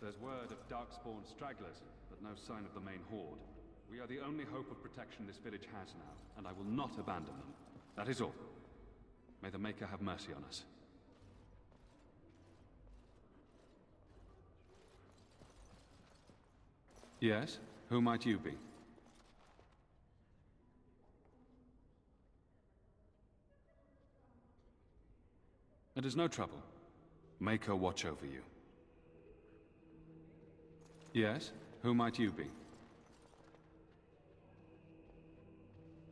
There's word of darkspawn stragglers, but no sign of the main horde. We are the only hope of protection this village has now, and I will not abandon them. That is all. May the Maker have mercy on us. Yes? Who might you be? It is no trouble. Maker watch over you. Yes? Who might you be?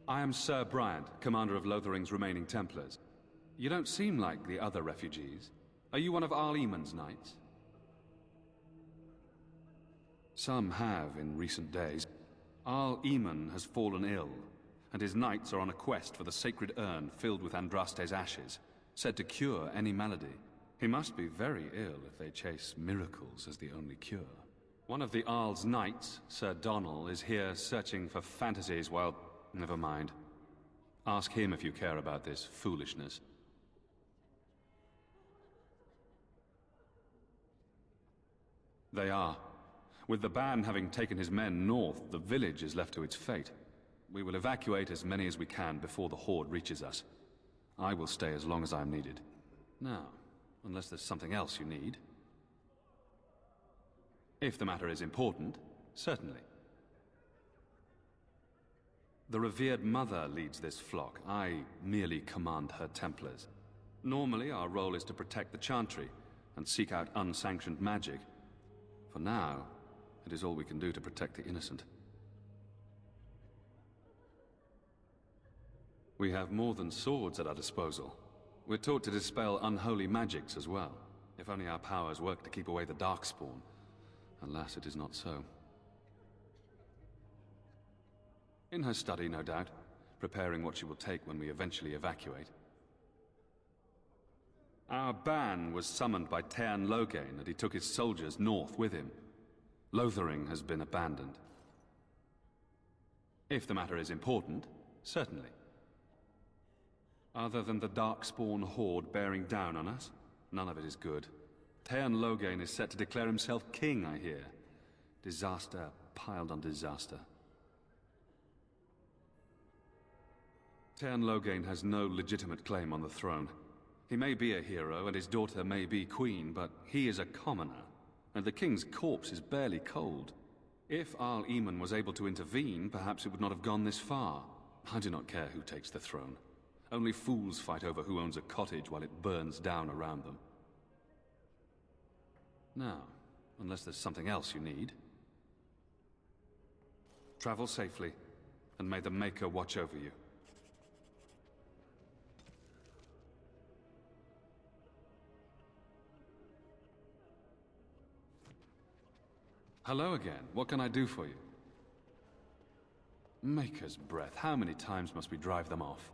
I am Sir Bryant, commander of Lothering's remaining Templars. You don't seem like the other refugees. Are you one of Arl Eamon's knights? Some have in recent days. Arl Eamon has fallen ill, and his knights are on a quest for the sacred urn filled with Andraste's ashes, said to cure any malady. He must be very ill if they chase miracles as the only cure. One of the Arl's knights, Sir Donnell, is here searching for fantasies while... Never mind. Ask him if you care about this foolishness. They are. With the ban having taken his men north, the village is left to its fate. We will evacuate as many as we can before the horde reaches us. I will stay as long as I am needed. Now, unless there's something else you need. If the matter is important, certainly. The Revered Mother leads this flock. I merely command her Templars. Normally, our role is to protect the Chantry and seek out unsanctioned magic. For now, it is all we can do to protect the innocent. We have more than swords at our disposal. We're taught to dispel unholy magics as well. If only our powers work to keep away the darkspawn. Alas, it is not so. In her study, no doubt, preparing what she will take when we eventually evacuate. Our ban was summoned by Tean Loghain, and he took his soldiers north with him. Lothering has been abandoned. If the matter is important, certainly. Other than the darkspawn horde bearing down on us, none of it is good. Tean Loghain is set to declare himself king, I hear. Disaster piled on disaster. Tean Loghain has no legitimate claim on the throne. He may be a hero, and his daughter may be queen, but he is a commoner, and the king's corpse is barely cold. If Arl Eamon was able to intervene, perhaps it would not have gone this far. I do not care who takes the throne. Only fools fight over who owns a cottage while it burns down around them. Now, unless there's something else you need. Travel safely, and may the Maker watch over you. Hello again. What can I do for you? Maker's breath. How many times must we drive them off?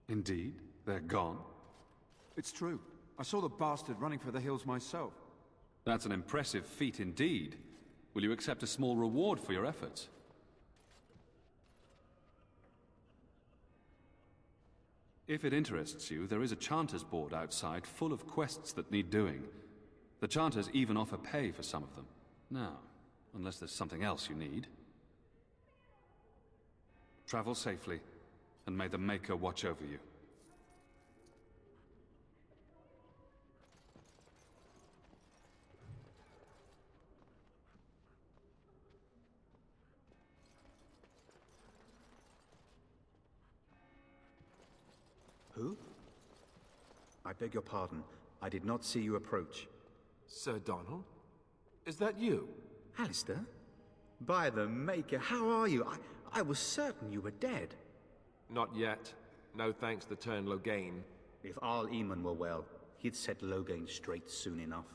Indeed? They're gone? It's true. I saw the bastard running for the hills myself. That's an impressive feat indeed. Will you accept a small reward for your efforts? If it interests you, there is a Chanter's board outside full of quests that need doing. The Chanters even offer pay for some of them. Now, unless there's something else you need. Travel safely, and may the Maker watch over you. Who? I beg your pardon. I did not see you approach. Sir Donnell? Is that you? Alistair? By the Maker, how are you? I was certain you were dead. Not yet. No thanks to Tean Loghain. If Arl Eamon were well, he'd set Loghain straight soon enough.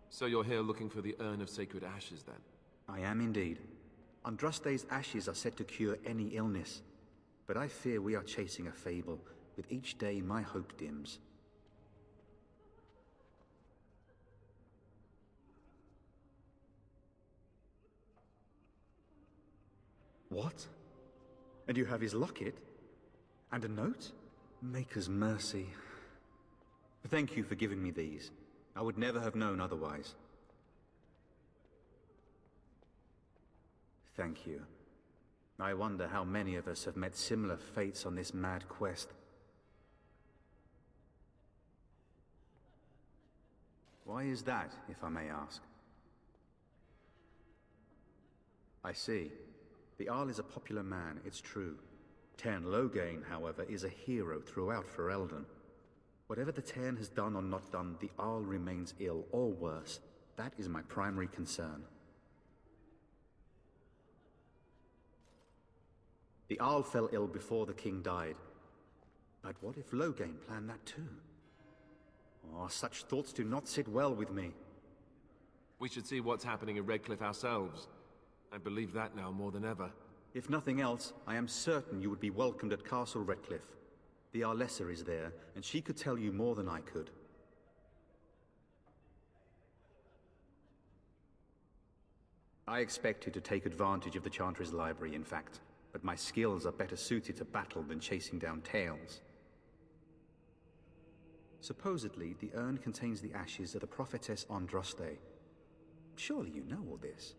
So you're here looking for the Urn of Sacred Ashes, then? I am indeed. Andraste's ashes are said to cure any illness. But I fear we are chasing a fable. With each day, my hope dims. What? And you have his locket? And a note? Maker's mercy. Thank you for giving me these. I would never have known otherwise. Thank you. I wonder how many of us have met similar fates on this mad quest. Why is that, if I may ask? I see. The Arl is a popular man, it's true. Tairn Loghain, however, is a hero throughout Ferelden. Whatever the Tairn has done or not done, the Arl remains ill, or worse. That is my primary concern. The Arl fell ill before the king died. But what if Loghain planned that too? Oh, such thoughts do not sit well with me. We should see what's happening in Redcliffe ourselves. I believe that now more than ever. If nothing else, I am certain you would be welcomed at Castle Redcliffe. The Arlessa is there, and she could tell you more than I could. I expected to take advantage of the Chantry's library, in fact, but my skills are better suited to battle than chasing down tales. Supposedly, the urn contains the ashes of the prophetess Andraste. Surely you know all this.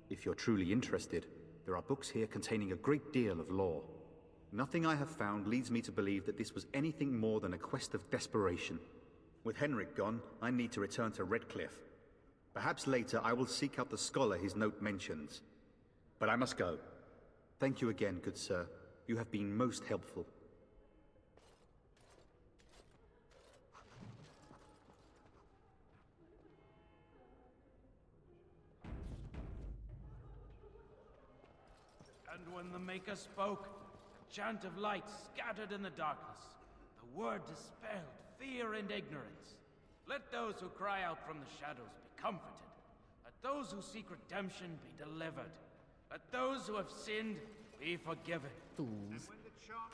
If you're truly interested, there are books here containing a great deal of lore. Nothing I have found leads me to believe that this was anything more than a quest of desperation. With Henrik gone, I need to return to Redcliffe. Perhaps later I will seek out the scholar his note mentions. But I must go. Thank you again, good sir. You have been most helpful. And when the Maker spoke, a chant of light scattered in the darkness. The word dispelled fear and ignorance. Let those who cry out from the shadows be comforted. Let those who seek redemption be delivered. Let those who have sinned be forgiven. Fools.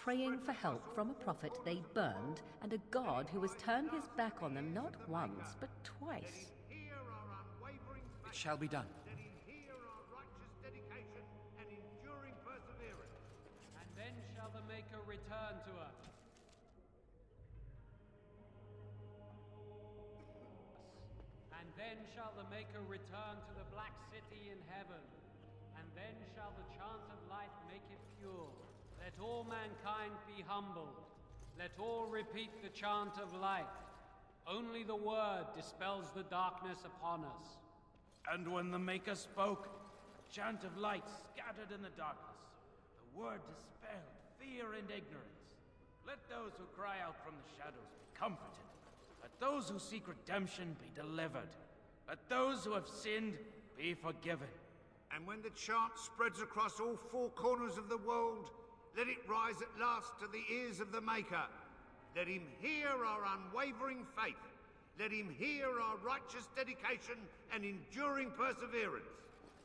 Praying for help from a prophet they burned, and a god who has turned his back on them not once, but twice. It shall be done. Then shall the Maker return to us. And then shall the Maker return to the Black City in heaven. And then shall the chant of light make it pure. Let all mankind be humbled. Let all repeat the chant of light. Only the word dispels the darkness upon us. And when the Maker spoke, a chant of light scattered in the darkness. The word dispelled fear and ignorance. Let those who cry out from the shadows be comforted. Let those who seek redemption be delivered. Let those who have sinned be forgiven. And when the chant spreads across all four corners of the world, let it rise at last to the ears of the Maker. Let him hear our unwavering faith. Let him hear our righteous dedication and enduring perseverance.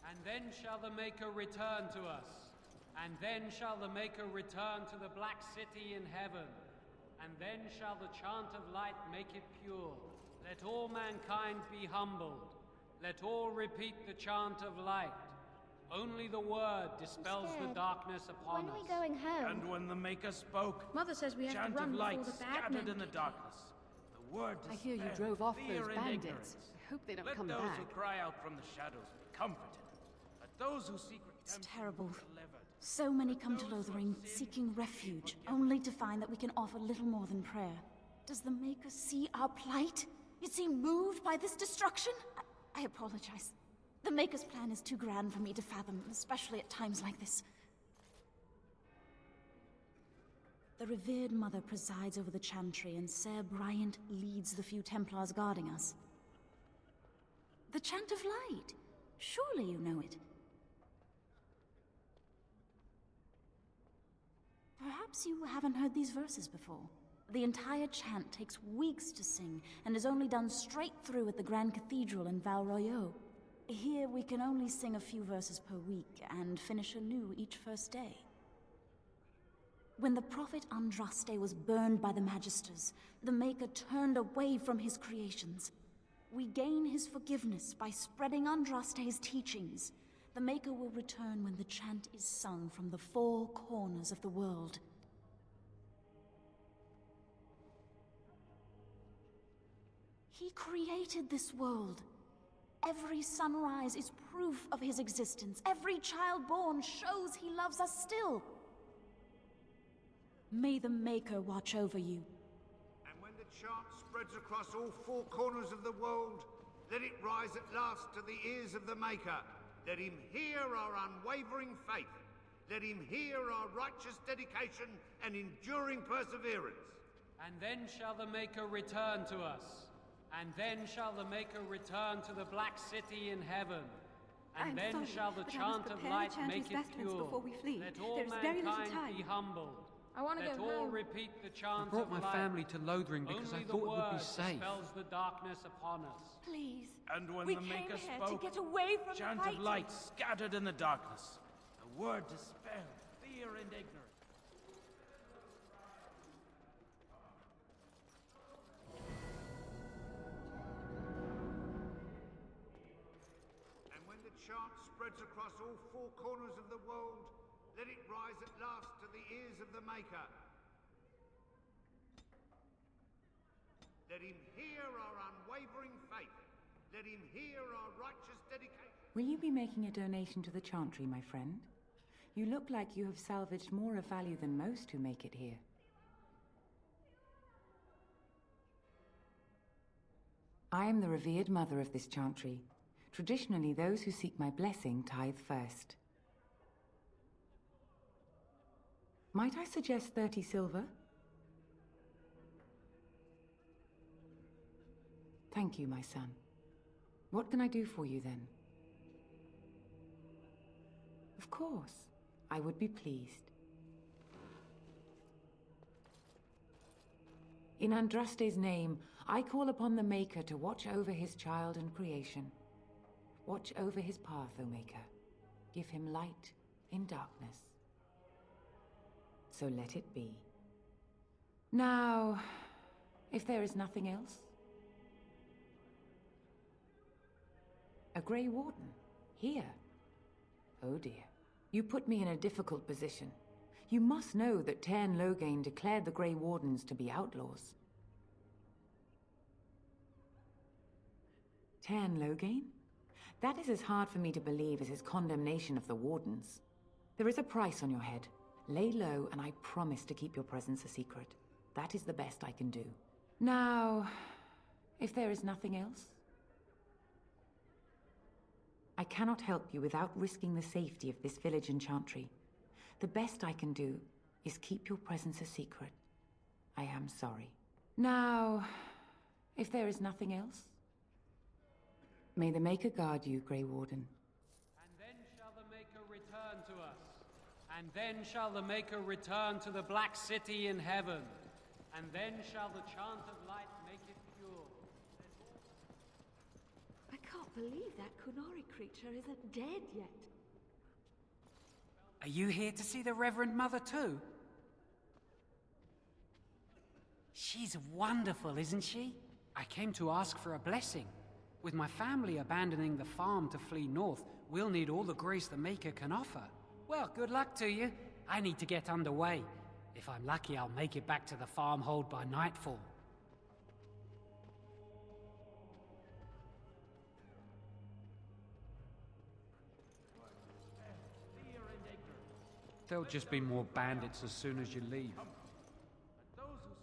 And then shall the Maker return to us. And then shall the Maker return to the Black City in heaven. And then shall the chant of light make it pure. Let all mankind be humbled. Let all repeat the chant of light. Only the word dispels the darkness upon us. When are we going home? And when the Maker spoke, Mother says we have chant to run of light before the scattered bagmen in the kick darkness. The word I hear you dispelled drove off fear those and bandits. ignorance. I hope they don't Let come those back. who cry out from the shadows be comforted. Let those who seek redemption It's terrible. be delivered. So many come to Lothering seeking refuge, only to find that we can offer little more than prayer. Does the Maker see our plight? Is he moved by this destruction? I apologize. The Maker's plan is too grand for me to fathom, especially at times like this. The Revered Mother presides over the Chantry, and Ser Bryant leads the few Templars guarding us. The Chant of Light. Surely you know it. Perhaps you haven't heard these verses before. The entire chant takes weeks to sing, and is only done straight through at the Grand Cathedral in Val Royeaux. Here we can only sing a few verses per week, and finish anew each first day. When the prophet Andraste was burned by the Magisters, the Maker turned away from his creations. We gain his forgiveness by spreading Andraste's teachings. The Maker will return when the chant is sung from the four corners of the world. created this world. Every sunrise is proof of his existence. Every child born shows he loves us still. May the Maker watch over you. And when the chant spreads across all four corners of the world, let it rise at last to the ears of the Maker. Let him hear our unwavering faith. Let him hear our righteous dedication and enduring perseverance. And then shall the Maker return to us. And then shall the Maker return to the Black City in heaven. And then shall the chant of light make it pure. Before we flee. Let all There's very little mankind time. be humbled. I want to Let go all home. repeat the chant I brought of my light. family to Lothering because Only I thought it would be word safe. dispels the darkness upon us. Please. And when We the came Maker here spoke, to get away from chant the fighting. of light scattered in the darkness. The word dispelled fear and ignorance. And when the chant spreads across all four corners of the world, let it rise at last to the ears of the Maker. Let him hear our unwavering faith. Let him hear our righteous dedication. Will you be making a donation to the Chantry, my friend? You look like you have salvaged more of value than most who make it here. I am the Revered Mother of this Chantry. Traditionally, those who seek my blessing tithe first. Might I suggest 30 silver? Thank you, my son. What can I do for you, then? Of course, I would be pleased. In Andraste's name, I call upon the Maker to watch over his child and creation. Watch over his path, O Maker. Give him light in darkness. So let it be. Now, if there is nothing else... A Grey Warden? Here? Oh dear. You put me in a difficult position. You must know that Tairn Loghain declared the Grey Wardens to be outlaws. Tairn Loghain? That is as hard for me to believe as his condemnation of the Wardens. There is a price on your head. Lay low, and I promise to keep your presence a secret. That is the best I can do. Now, if there is nothing else... I cannot help you without risking the safety of this village and Chantry. The best I can do is keep your presence a secret. I am sorry. Now, if there is nothing else... May the Maker guard you, Grey Warden. And then shall the Maker return to us. And then shall the Maker return to the Black City in heaven. And then shall the chant of light make it pure. I can't believe that Kunari creature isn't dead yet. Are you here to see the Revered Mother too? She's wonderful, isn't she? I came to ask for a blessing. With my family abandoning the farm to flee north, we'll need all the grace the Maker can offer. Well, good luck to you. I need to get underway. If I'm lucky, I'll make it back to the farmhold by nightfall. There'll just be more bandits as soon as you leave.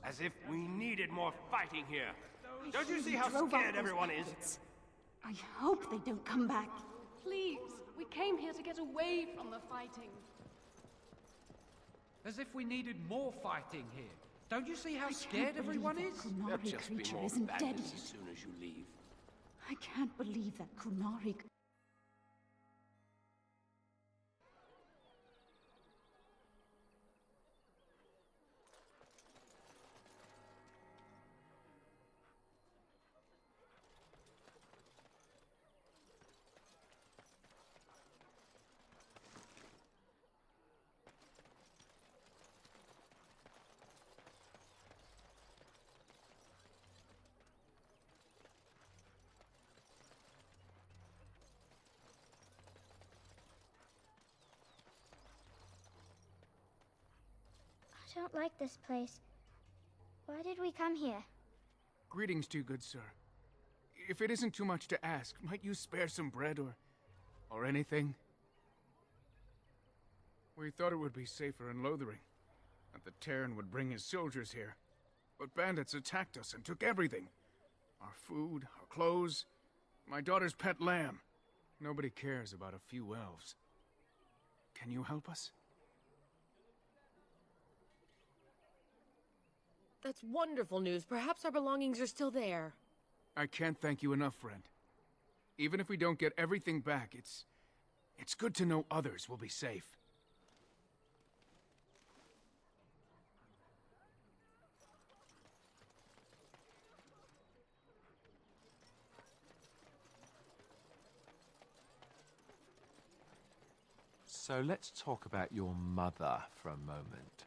As if we needed more fighting here. Don't you see how scared everyone is? I hope they don't come back. Please, we came here to get away from the fighting. As if we needed more fighting here. Don't you see how scared everyone is? There'll just be more bandits as soon as you leave. I can't believe that Kunari... I don't like this place. Why did we come here? Greetings to you, good sir. if it isn't too much to ask, might you spare some bread or anything? We thought it would be safer in Lothering, that the Terran would bring his soldiers here. But bandits attacked us and took everything. Our food, our clothes, my daughter's pet lamb. Nobody cares about a few elves. Can you help us? That's wonderful news. Perhaps our belongings are still there. I can't thank you enough, friend. Even if we don't get everything back, it's good to know others will be safe. So let's talk about your mother for a moment.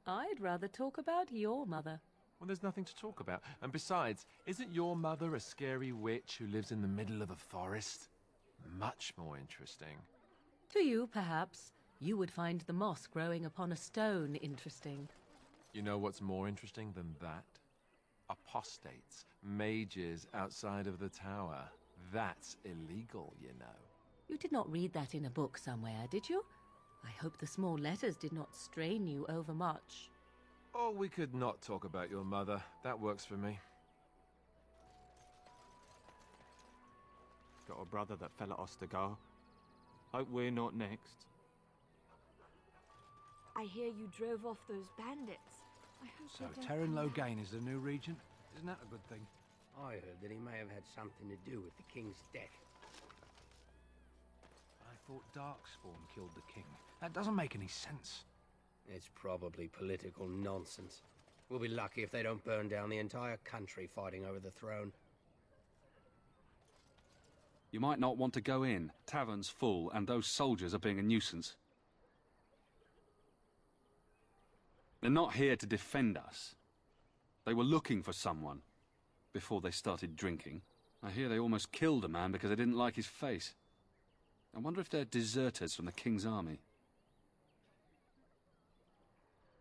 I'd rather talk about your mother. Well, there's nothing to talk about. And besides, isn't your mother a scary witch who lives in the middle of a forest? Much more interesting. To you, perhaps. You would find the moss growing upon a stone interesting. You know what's more interesting than that? Apostates, mages outside of the tower. That's illegal, you know. You did not read that in a book somewhere, did you? I hope the small letters did not strain you overmuch. Oh, we could not talk about your mother. That works for me. Got a brother that fell at Ostagar. Hope we're not next. I hear you drove off those bandits. I hope So they don't Terran come back. Loghain is the new regent? Isn't that a good thing? I heard that he may have had something to do with the king's death. I thought darkspawn killed the king. That doesn't make any sense. It's probably political nonsense. We'll be lucky if they don't burn down the entire country fighting over the throne. You might not want to go in. Tavern's full, and those soldiers are being a nuisance. They're not here to defend us. They were looking for someone before they started drinking. I hear they almost killed a man because they didn't like his face. I wonder if they're deserters from the King's army.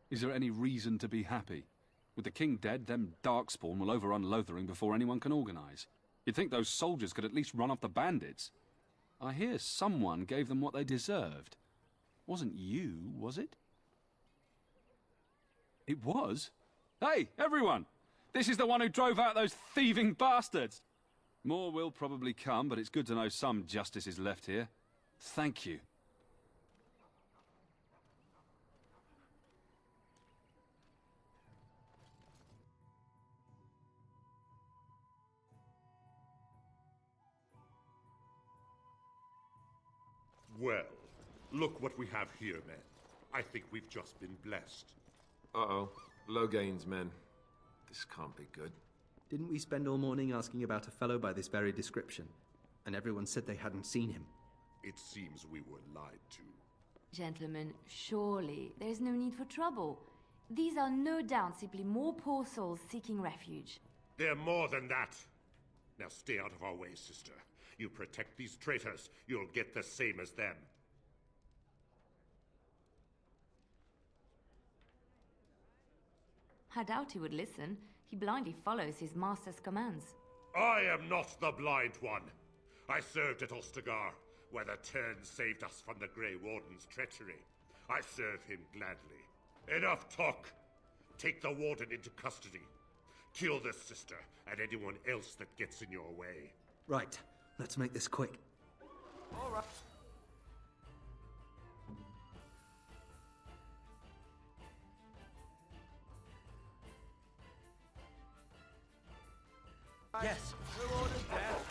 Is there any reason to be happy? With the king dead, them darkspawn will overrun Lothering before anyone can organize. You'd think those soldiers could at least run off the bandits. I hear someone gave them what they deserved. Wasn't you, was it? It was? Hey, everyone! This is the one who drove out those thieving bastards! More will probably come, but it's good to know some justice is left here. Thank you. Well, look what we have here, men. I think we've just been blessed. Uh-oh. Loghain's men. This can't be good. Didn't we spend all morning asking about a fellow by this very description? And everyone said they hadn't seen him. It seems we were lied to. Gentlemen, surely there's no need for trouble. These are no doubt simply more poor souls seeking refuge. They're more than that. Now stay out of our way, sister. You protect these traitors, you'll get the same as them. I doubt he would listen. He blindly follows his master's commands. I am not the blind one. I served at Ostagar, where the Tern saved us from the Grey Warden's treachery. I serve him gladly. Enough talk! Take the Warden into custody. Kill this sister and anyone else that gets in your way. Right. Let's make this quick. All right. Yes. Who ordered death?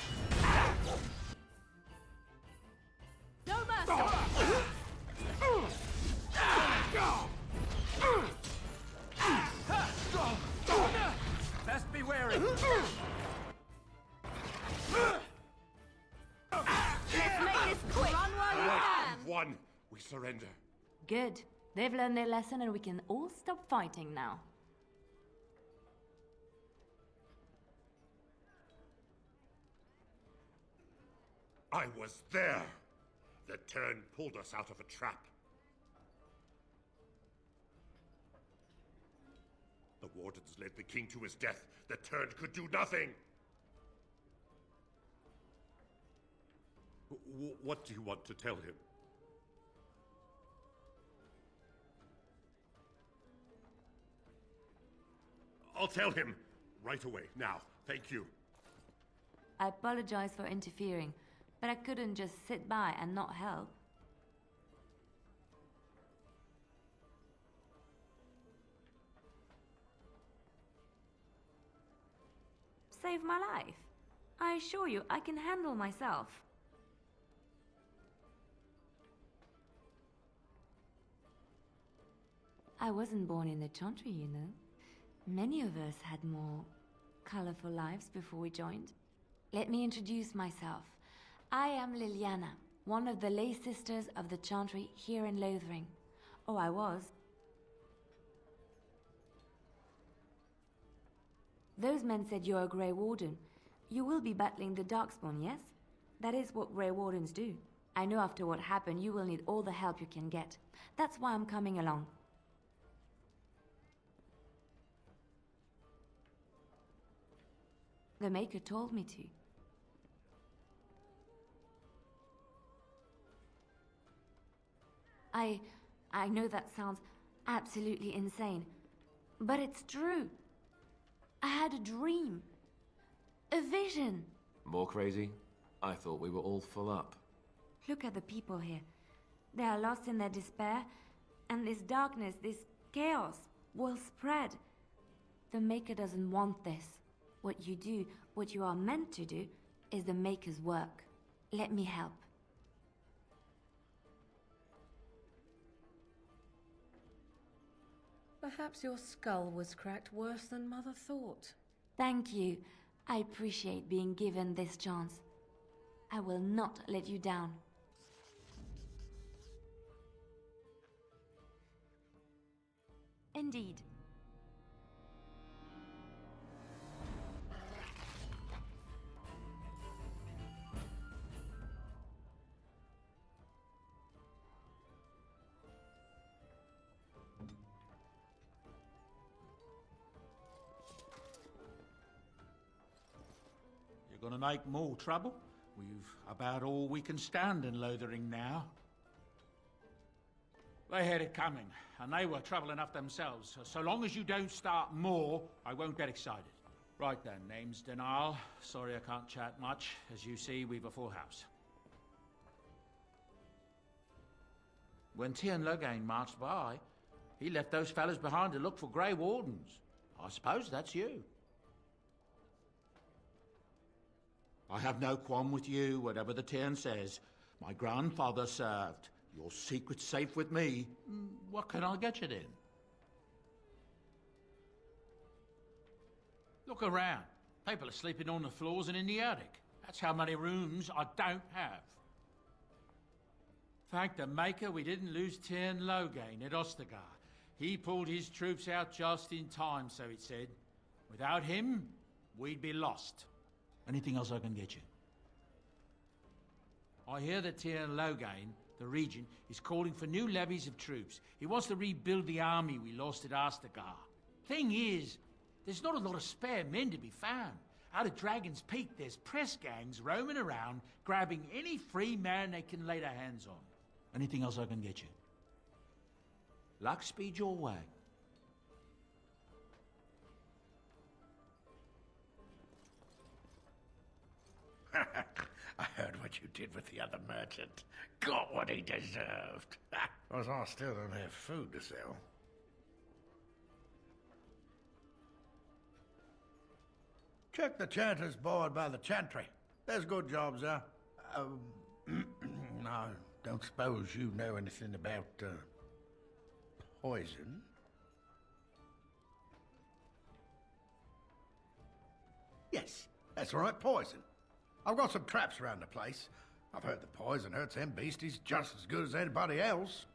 No mercy! Best be wary. Let's make this quick! Run while you can! One, we surrender. Good. They've learned their lesson and we can all stop fighting now. I was there. The Tern pulled us out of a trap. The Wardens led the king to his death. The Tern could do nothing. What do you want to tell him? I'll tell him right away, now. Thank you. I apologize for interfering, but I couldn't just sit by and not help. Save my life. I assure you, I can handle myself. I wasn't born in the Chantry, you know. Many of us had more colorful lives before we joined. Let me introduce myself. I am Leliana, one of the lay sisters of the Chantry here in Lothering. Oh, I was. Those men said you're a Grey Warden. You will be battling the darkspawn, yes? That is what Grey Wardens do. I know after what happened, you will need all the help you can get. That's why I'm coming along. The Maker told me to. I know that sounds absolutely insane, but it's true. I had a dream. A vision. More crazy? I thought we were all full up. Look at the people here. They are lost in their despair, and this darkness, this chaos, will spread. The Maker doesn't want this. What you do, what you are meant to do, is the Maker's work. Let me help. Perhaps your skull was cracked worse than Mother thought. Thank you. I appreciate being given this chance. I will not let you down. Indeed. You're gonna make more trouble? We've about all we can stand in Lothering now. They had it coming, and they were trouble enough themselves. So long as you don't start more, I won't get excited. Right then, name's Denal. Sorry I can't chat much. As you see, we've a full house. When Tien Logain marched by, he left those fellas behind to look for Grey Wardens. I suppose that's you. I have no qualm with you, whatever the Tien says. My grandfather served. Your secret's safe with me. What can I get you then? Look around. People are sleeping on the floors and in the attic. That's how many rooms I don't have. Thank the Maker we didn't lose Tien Logain at Ostagar. He pulled his troops out just in time, so it said. Without him, we'd be lost. Anything else I can get you? I hear that Tien Logain, the regent, is calling for new levies of troops. He wants to rebuild the army we lost at Ostagar. Thing is, there's not a lot of spare men to be found. Out of Dragon's Peak, there's press gangs roaming around, grabbing any free man they can lay their hands on. Anything else I can get you? Luck speed your way. I heard what you did with the other merchant. Got what he deserved. Because I still don't have food to sell. Check the Chanter's board by the Chantry. There's good jobs there. I don't suppose you know anything about, poison? Yes, that's right, poison. I've got some traps around the place. I've heard the poison hurts them beasties just as good as anybody else.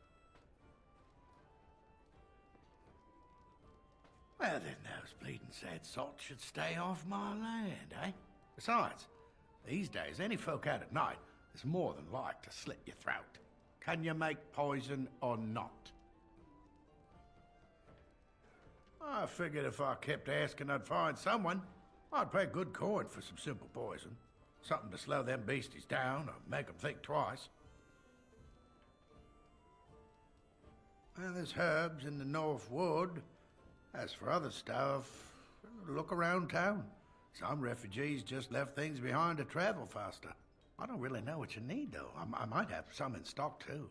Well, then those bleeding sad salts should stay off my land, eh? Besides, these days, any folk out at night is more than like to slit your throat. Can you make poison or not? I figured if I kept asking, I'd find someone. I'd pay good coin for some simple poison. Something to slow them beasties down or make them think twice. Well, there's herbs in the North Wood. As for other stuff, look around town. Some refugees just left things behind to travel faster. I don't really know what you need, though. I might have some in stock, too.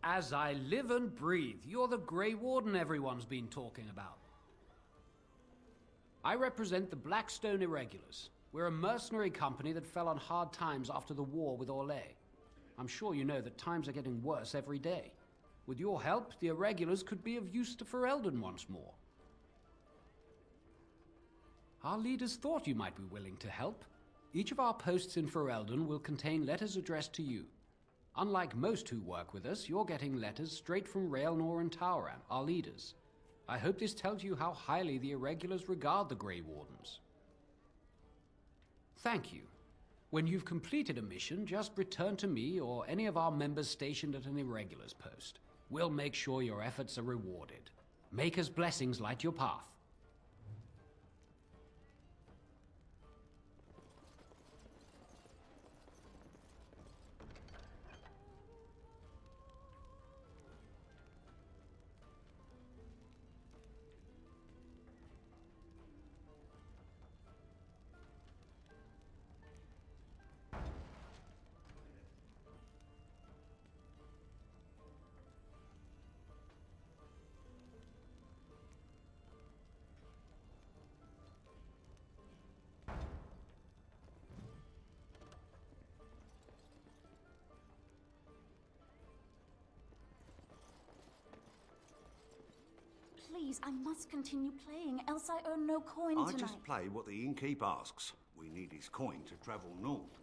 As I live and breathe, you're the Grey Warden everyone's been talking about. I represent the Blackstone Irregulars. We're a mercenary company that fell on hard times after the war with Orlais. I'm sure you know that times are getting worse every day. With your help, the Irregulars could be of use to Ferelden once more. Our leaders thought you might be willing to help. Each of our posts in Ferelden will contain letters addressed to you. Unlike most who work with us, you're getting letters straight from Raelnor and Tauran, our leaders. I hope this tells you how highly the Irregulars regard the Grey Wardens. Thank you. When you've completed a mission, just return to me or any of our members stationed at an Irregulars post. We'll make sure your efforts are rewarded. Maker's blessings light your path. Please, I must continue playing, else I earn no coin I tonight. just play what the innkeep asks. We need his coin to travel north.